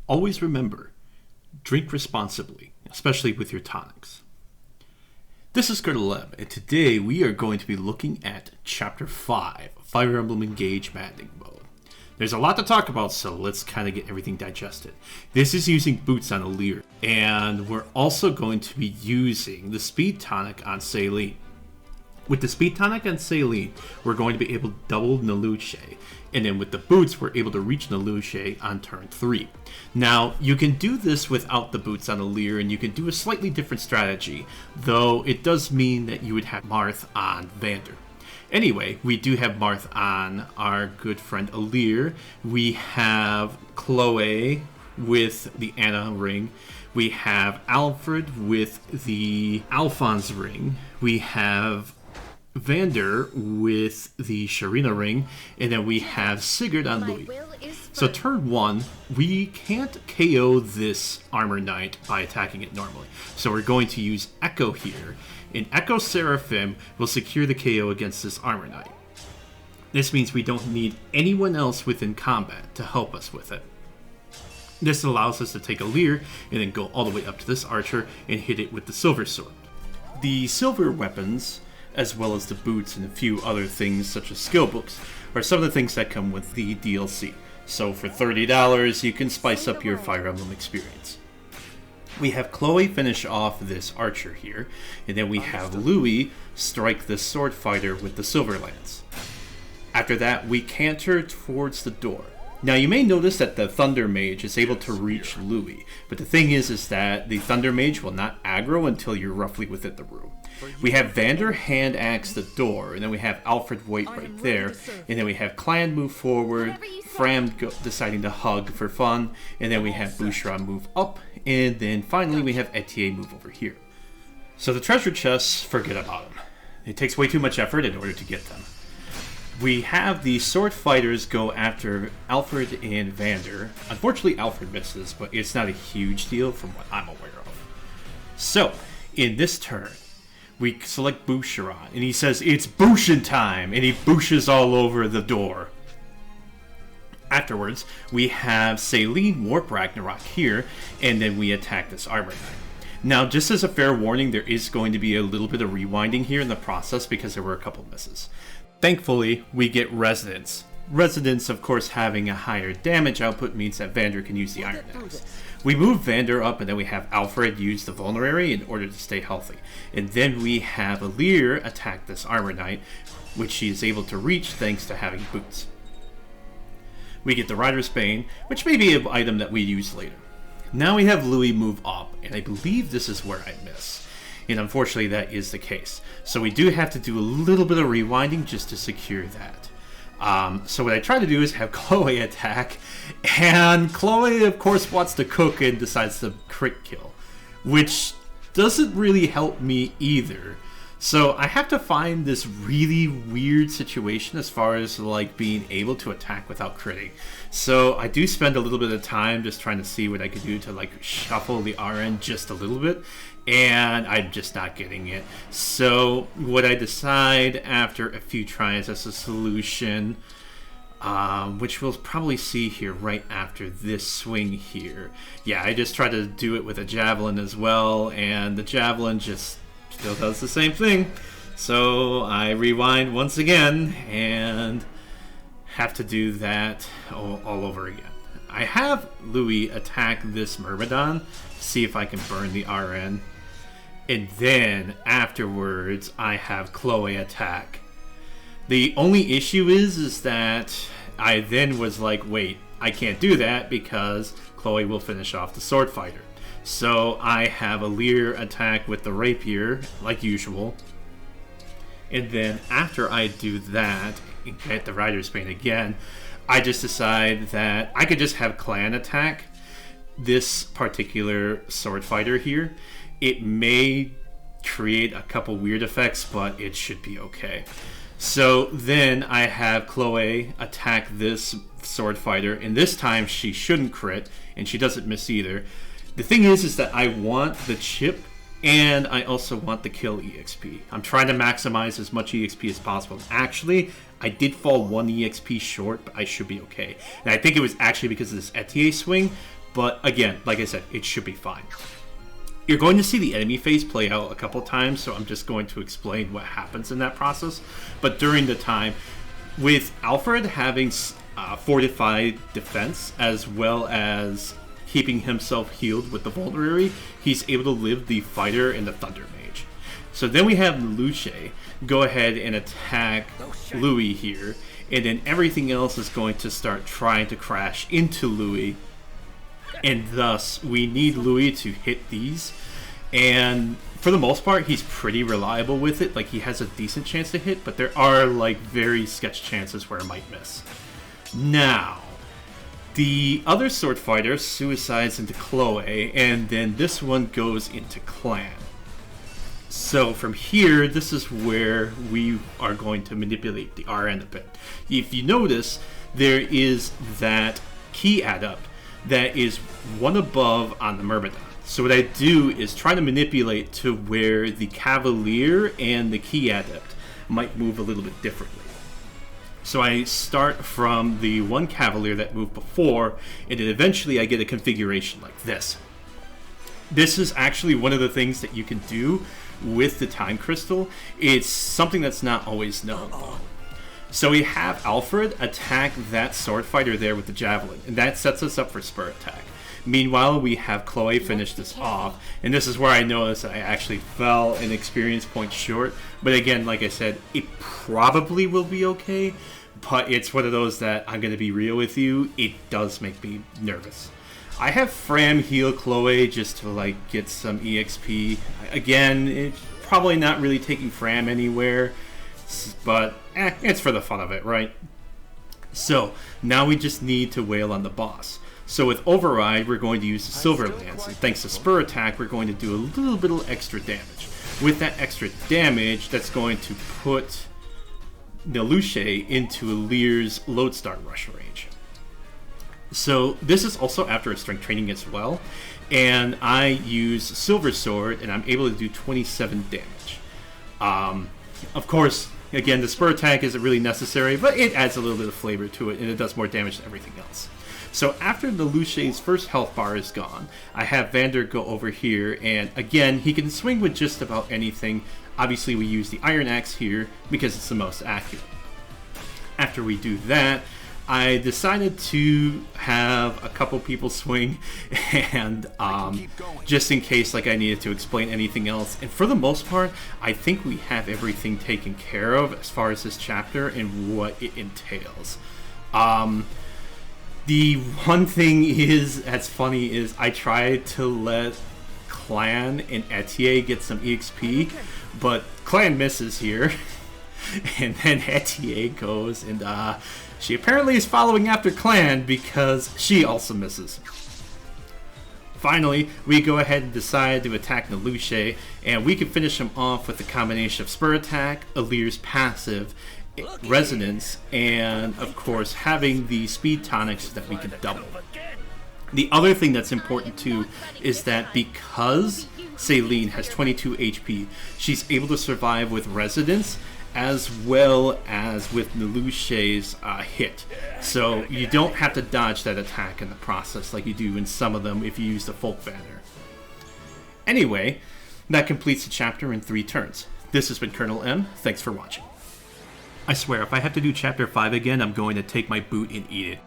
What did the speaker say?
Always remember, drink responsibly, especially with your tonics. This is Colonel M, and today we are going to be looking at Chapter 5, Fire Emblem Engage Maddening mode. There's a lot to talk about, so let's kind of get everything digested. This is using boots on Alear, and we're also going to be using the Speed Tonic on Celine. With the Speed Tonic on Celine, we're going to be able to double Nelucce, and then with the boots, we're able to reach Nelucce on turn 3. Now, you can do this without the boots on Alear, and you can do a slightly different strategy, though it does mean that you would have Marth on Vander. Anyway, we do have Marth on our good friend Alear. We have Chloe with the Anna ring. We have Alfred with the Alphonse ring. We have Vander with the Sharina ring, and then we have Sigurd on Louis. So turn 1, we can't KO this Armor Knight by attacking it normally. So we're going to use Echo here, and Echo Seraphim will secure the KO against this Armor Knight. This means we don't need anyone else within combat to help us with it. This allows us to take Alear and then go all the way up to this archer and hit it with the Silver Sword. The silver weapons, as well as the boots and a few other things such as skill books, are some of the things that come with the DLC. So for $30, you can spice up your Fire Emblem experience. We have Chloe finish off this archer here, and then we have Louis strike the sword fighter with the silver lance. After that, we canter towards the door. Now you may notice that the Thunder Mage is able to reach Louis, but the thing is that the Thunder Mage will not aggro until you're roughly within the room. We have Vander hand axe the door, and then we have Alfred wait right there, and then we have Clan move forward, Fram deciding to hug for fun, and then we have Bouchra move up, and then finally we have Etier move over here. So the treasure chests, forget about them. It takes way too much effort in order to get them. We have the sword fighters go after Alfred and Vander. Unfortunately, Alfred misses, but it's not a huge deal from what I'm aware of. So, in this turn, we select Boucheron, and he says, "It's Bushin time!" and he bushes all over the door. Afterwards, we have Celine warp Ragnarok here, and then we attack this Armor Knight. Now, just as a fair warning, there is going to be a little bit of rewinding here in the process because there were a couple misses. Thankfully, we get Resonance. Resonance, of course, having a higher damage output means that Vander can use the Iron Axe. We move Vander up, and then we have Alfred use the Vulnerary in order to stay healthy. And then we have Alear attack this Armor Knight, which she is able to reach thanks to having boots. We get the Rider's Bane, which may be an item that we use later. Now we have Louis move up, and I believe this is where I miss. And unfortunately, that is the case. So we do have to do a little bit of rewinding just to secure that. So what I try to do is have Chloe attack, and Chloe, of course, wants to cook and decides to crit kill, which doesn't really help me either. So I have to find this really weird situation as far as like being able to attack without critting. So I do spend a little bit of time just trying to see what I can do to like shuffle the RN just a little bit, and I'm just not getting it. So what I decide after a few tries as a solution, which we'll probably see here right after this swing here. Yeah, I just try to do it with a javelin as well, and the javelin just still does the same thing. So I rewind once again and have to do that all over again. I have Louis attack this Myrmidon, see if I can burn the RN. And then afterwards, I have Chloe attack. The only issue is that I then was like, wait, I can't do that because Chloe will finish off the sword fighter. So I have Alear attack with the rapier, like usual. And then after I do that, and get the Rider's Bane again, I just decide that I could just have Clan attack this particular sword fighter here. It may create a couple weird effects, but it should be okay. So then I have Chloe attack this sword fighter, and this time she shouldn't crit, and she doesn't miss either. The thing is that I want the chip, and I also want the kill EXP. I'm trying to maximize as much EXP as possible. Actually, I did fall 1 EXP short, but I should be okay. And I think it was actually because of this Etier swing, but again, like I said, it should be fine. You're going to see the enemy phase play out a couple times, so I'm just going to explain what happens in that process. But during the time, with Alfred having fortified defense, as well as keeping himself healed with the Vulnerary, he's able to live the Fighter and the Thunder Mage. So then we have Nelucce go ahead and attack Louis here, and then everything else is going to start trying to crash into Louis. And thus, we need Louis to hit these. And for the most part, he's pretty reliable with it. Like, he has a decent chance to hit, but there are, like, very sketch chances where it might miss. Now, the other sword fighter suicides into Chloe, and then this one goes into Clan. So from here, this is where we are going to manipulate the RN a bit. If you notice, there is that Qi Adept that is one above on the Myrmidon. So what I do is try to manipulate to where the Cavalier and the Qi Adept might move a little bit differently. So I start from the one Cavalier that moved before, and then eventually I get a configuration like this. This is actually one of the things that you can do with the Time Crystal. It's something that's not always known. So we have Alfred attack that sword fighter there with the javelin, and that sets us up for spur attack. Meanwhile, we have Chloe finish this off, and this is where I noticed that I actually fell an experience point short. But again, like I said, it probably will be okay, but it's one of those that I'm going to be real with you, it does make me nervous. I have Fram heal Chloe just to like get some EXP. Again, it's probably not really taking Fram anywhere, but it's for the fun of it, right? So now we just need to wail on the boss. So with Override, we're going to use the Silver Lance, and thanks to Spur Attack, we're going to do a little bit of extra damage. With that extra damage, that's going to put Nelucce into Alear's Lodestar Rush range. So this is also after a strength training as well, and I use Silver Sword, and I'm able to do 27 damage. Of course, again, the Spur Attack isn't really necessary, but it adds a little bit of flavor to it, and it does more damage than everything else. So after Nelucce's first health bar is gone, I have Vander go over here, and again, he can swing with just about anything. Obviously, we use the Iron Axe here because it's the most accurate. After we do that, I decided to have a couple people swing, and just in case like I needed to explain anything else. And for the most part, I think we have everything taken care of as far as this chapter and what it entails. The one thing that's funny is I tried to let Clan and Etier get some EXP, but Clan misses here, and then Etier goes, and she apparently is following after Clan because she also misses. Finally, we go ahead and decide to attack Nelucce, and we can finish him off with a combination of Spur Attack, Alear's passive, Resonance, and of course having the Speed Tonic so that we can double. The other thing that's important too is that because Celine has 22 HP, she's able to survive with Resonance as well as with Nelucce's hit. So you don't have to dodge that attack in the process like you do in some of them if you use the Folk Banner. Anyway, that completes the chapter in 3 turns. This has been Colonel M. Thanks for watching. I swear, if I have to do Chapter 5 again, I'm going to take my boot and eat it.